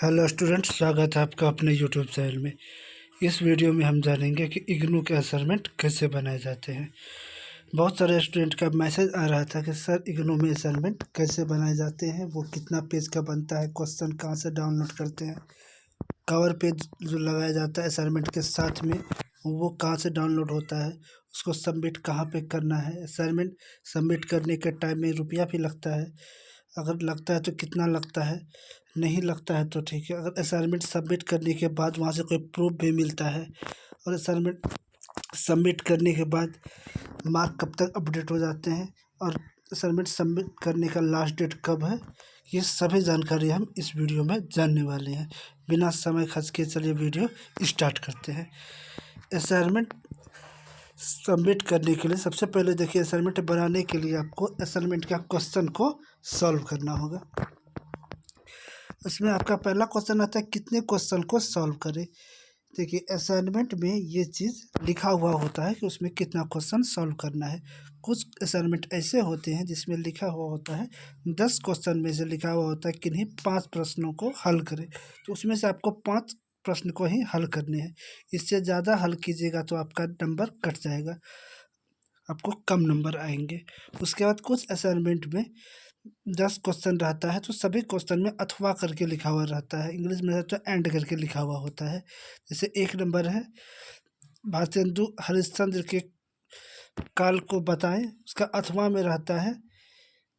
Hello student, स्वागत है आपका अपने यूट्यूब चैनल में। इस वीडियो में हम जानेंगे कि इग्नू के असाइनमेंट कैसे बनाए जाते हैं। बहुत सारे स्टूडेंट का मैसेज आ रहा था कि सर इग्नू में असाइनमेंट कैसे बनाए जाते हैं, वो कितना पेज का बनता है, क्वेश्चन कहाँ से डाउनलोड करते हैं, कवर पेज जो लगाया जाता है असाइनमेंट के साथ में वो कहाँ से डाउनलोड होता है, उसको सबमिट कहाँ पे करना है, असाइनमेंट सबमिट करने के टाइम में रुपया भी लगता है, अगर लगता है तो कितना लगता है, नहीं लगता है तो ठीक है। अगर असाइनमेंट सबमिट करने के बाद वहाँ से कोई प्रूफ भी मिलता है, और असाइनमेंट सबमिट करने के बाद मार्क कब तक अपडेट हो जाते हैं, और असाइनमेंट सबमिट करने का लास्ट डेट कब है, ये सभी जानकारी हम इस वीडियो में जानने वाले हैं। बिना समय खर्च के चलिए वीडियो स्टार्ट करते हैं। असाइनमेंट सबमिट करने के लिए सबसे पहले देखिए, असाइनमेंट बनाने के लिए आपको असाइनमेंट का क्वेश्चन को सॉल्व करना होगा। उसमें आपका पहला क्वेश्चन आता है कितने क्वेश्चन को सॉल्व करें। देखिए, असाइनमेंट में ये चीज़ लिखा हुआ होता है कि उसमें कितना क्वेश्चन सॉल्व करना है। कुछ असाइनमेंट ऐसे होते हैं जिसमें लिखा हुआ होता है 10 क्वेश्चन में से लिखा हुआ होता है किन्हीं 5 प्रश्नों को हल करें, तो उसमें से आपको 5 प्रश्न को ही हल करने हैं। इससे ज़्यादा हल कीजिएगा तो आपका नंबर कट जाएगा, आपको कम नंबर आएंगे। उसके बाद कुछ असाइनमेंट में 10 क्वेश्चन रहता है तो सभी क्वेश्चन में अथवा करके लिखा हुआ रहता है, इंग्लिश में तो एंड करके लिखा हुआ होता है। जैसे एक नंबर है, भारतेंदु हरिश्चंद्र के काल को बताएं, उसका अथवा में रहता है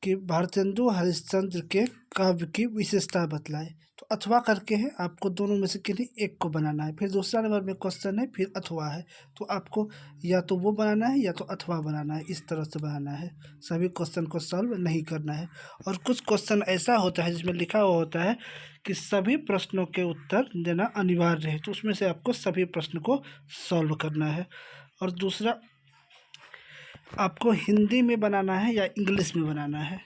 कि भारतेंदु हरिश्चंद्र के काव्य की विशेषता बतलाए। तो अथवा करके है, आपको दोनों में से किसी एक को बनाना है। फिर दूसरा नंबर में क्वेश्चन है, फिर अथवा है, तो आपको या तो वो बनाना है या तो अथवा बनाना है, इस तरह से बनाना है। सभी क्वेश्चन को सॉल्व नहीं करना है। और कुछ क्वेश्चन ऐसा होता है जिसमें लिखा हुआ होता है कि सभी प्रश्नों के उत्तर देना अनिवार्य है, तो उसमें से आपको सभी प्रश्न को सॉल्व करना है। और दूसरा, आपको हिंदी में बनाना है या इंग्लिश में बनाना है।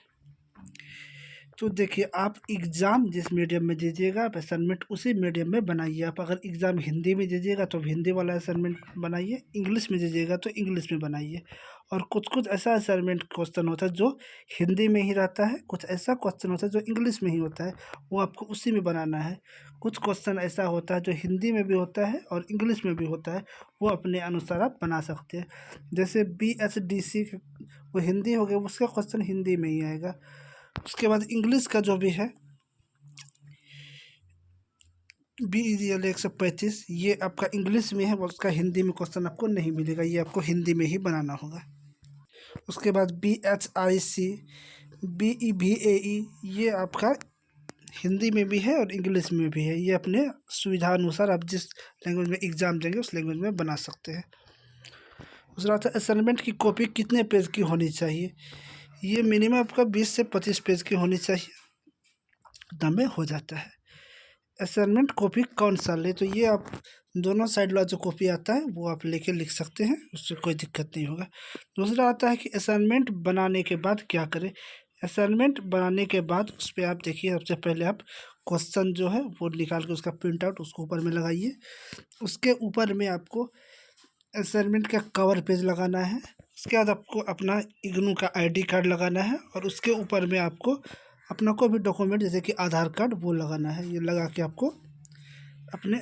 तो देखिए, आप एग्ज़ाम जिस मीडियम में दीजिएगा आप असाइनमेंट उसी मीडियम में बनाइए। आप अगर एग्ज़ाम हिंदी में दीजिएगा तो हिंदी वाला असाइनमेंट बनाइए, इंग्लिश में दीजिएगा तो इंग्लिश में बनाइए। और कुछ कुछ ऐसा असाइनमेंट क्वेश्चन होता है जो हिंदी में ही रहता है, कुछ ऐसा क्वेश्चन होता है जो इंग्लिश में ही होता है, वो आपको उसी में बनाना है। कुछ क्वेश्चन ऐसा होता है जो हिंदी में भी होता है और इंग्लिश में भी होता है, वो अपने अनुसार आप बना सकते हैं। जैसे BHDC वो हिंदी हो गया, उसका क्वेश्चन हिंदी में ही आएगा। उसके बाद इंग्लिश का जो भी है BEL 135, ये आपका इंग्लिश में है, उसका हिंदी में क्वेश्चन आपको नहीं मिलेगा, ये आपको हिंदी में ही बनाना होगा। उसके बाद BHIC BEVAE, ये आपका हिंदी में भी है और इंग्लिश में भी है, ये अपने सुविधा अनुसार आप जिस लैंग्वेज में एग्ज़ाम देंगे उस लैंग्वेज में बना सकते हैं। दूसरा था असाइनमेंट की कॉपी कितने पेज की होनी चाहिए। ये मिनिमम आपका 20 से 25 पेज की होनी चाहिए, उतना में हो जाता है। असाइनमेंट कॉपी कौन सा ले, तो ये आप दोनों साइड वाला जो कॉपी आता है वो आप लेके लिख सकते हैं, उससे कोई दिक्कत नहीं होगा। दूसरा आता है कि असाइनमेंट बनाने के बाद क्या करें। असाइनमेंट बनाने के बाद उस पर आप देखिए, सबसे पहले आप क्वेश्चन जो है वो निकाल के उसका प्रिंट आउट उसको ऊपर में लगाइए। उसके ऊपर में आपको असाइनमेंट का कवर पेज लगाना है। उसके बाद आपको अपना इग्नू का ID कार्ड लगाना है, और उसके ऊपर में आपको अपना कोई भी डॉक्यूमेंट जैसे कि आधार कार्ड वो लगाना है। ये लगा के आपको अपने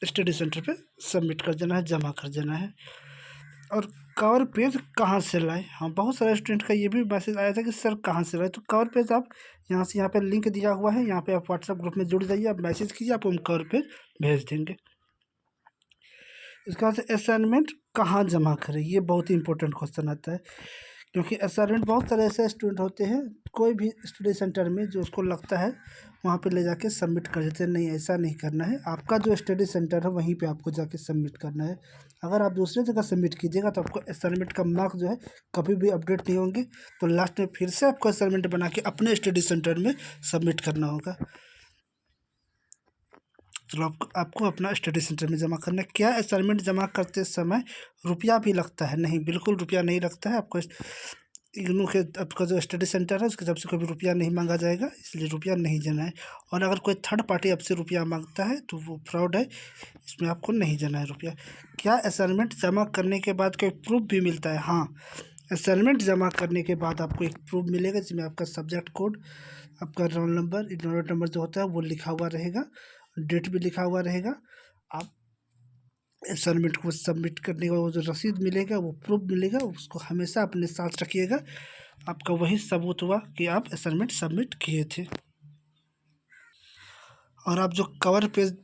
स्टडी सेंटर पे सबमिट कर देना है, जमा कर देना है। और कवर पेज कहाँ से लाएं, हाँ बहुत सारे स्टूडेंट का ये भी मैसेज आया था कि सर कहाँ से लाएं। तो कवर पेज आप यहाँ से, यहाँ पे लिंक दिया हुआ है, यहाँ पे आप व्हाट्सएप ग्रुप में जुड़ जाइए, आप मैसेज कीजिए, आपको हम कवर पेज भेज देंगे। इसके बाद से असाइनमेंट कहाँ जमा करें, ये बहुत ही इंपॉर्टेंट क्वेश्चन आता है, क्योंकि असाइनमेंट बहुत सारे ऐसे स्टूडेंट होते हैं कोई भी स्टडी सेंटर में जो उसको लगता है वहाँ पे ले जाके सबमिट कर देते हैं। नहीं, ऐसा नहीं करना है, आपका जो स्टडी सेंटर है वहीं पे आपको जाके सबमिट करना है। अगर आप दूसरे जगह सबमिट कीजिएगा तो आपको असाइनमेंट का मार्क जो है कभी भी अपडेट नहीं होंगे, तो लास्ट में फिर से आपको असाइनमेंट बना के अपने स्टडी सेंटर में सबमिट करना होगा। चलो, आपको अपना स्टडी सेंटर में जमा करना है। क्या असाइनमेंट जमा करते समय रुपया भी लगता है? नहीं, बिल्कुल रुपया नहीं लगता है। आपको इग्नू के आपका जो स्टडी सेंटर है उसकी तरफ से कोई भी रुपया नहीं मांगा जाएगा, इसलिए रुपया नहीं देना है। और अगर कोई थर्ड पार्टी आपसे रुपया मांगता है तो वो फ्रॉड है, इसमें आपको नहीं देना है रुपया। क्या असाइनमेंट जमा करने के बाद कोई प्रूफ भी मिलता है? हाँ, असाइनमेंट जमा करने के बाद आपको एक प्रूफ मिलेगा जिसमें आपका सब्जेक्ट कोड, आपका रोल नंबर, इग्नोरेट नंबर जो होता है वो लिखा हुआ रहेगा, डेट भी लिखा हुआ रहेगा। आप असाइनमेंट को सबमिट करने का वो जो रसीद मिलेगा, वो प्रूफ मिलेगा, उसको हमेशा अपने साथ रखिएगा। आपका वही सबूत हुआ कि आप असाइनमेंट सबमिट किए थे। और आप जो कवर पेज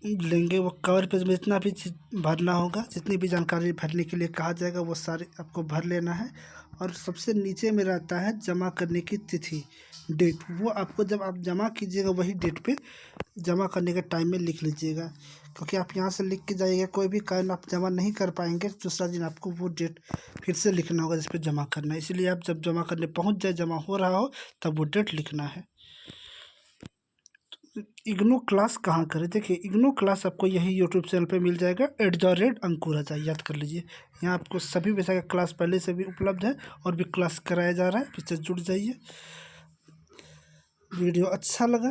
लेंगे, वो कवर पेज में जितना भी चीज़ भरना होगा, जितनी भी जानकारी भरने के लिए कहा जाएगा, वो सारे आपको भर लेना है। और सबसे नीचे में रहता है जमा करने की तिथि, डेट। वो आपको जब आप जमा कीजिएगा वही डेट पे जमा करने के टाइम में लिख लीजिएगा, क्योंकि आप यहाँ से लिख के जाइएगा, कोई भी कारण आप जमा नहीं कर पाएंगे, दूसरा दिन आपको वो डेट फिर से लिखना होगा जिस पे जमा करना है। इसलिए आप जब जमा करने पहुँच जाए, जमा हो रहा हो, तब वो डेट लिखना है। इग्नू क्लास कहाँ करें? देखिए, इग्नू क्लास आपको यही यूट्यूब चैनल पे मिल जाएगा, @अंकुराजा, याद कर लीजिए। यहाँ आपको सभी विषय का क्लास पहले से भी उपलब्ध है और भी क्लास कराया जा रहा है, इससे जुड़ जाइए। वीडियो अच्छा लगा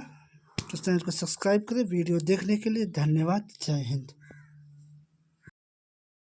तो चैनल को सब्सक्राइब करें। वीडियो देखने के लिए धन्यवाद। जय हिंद।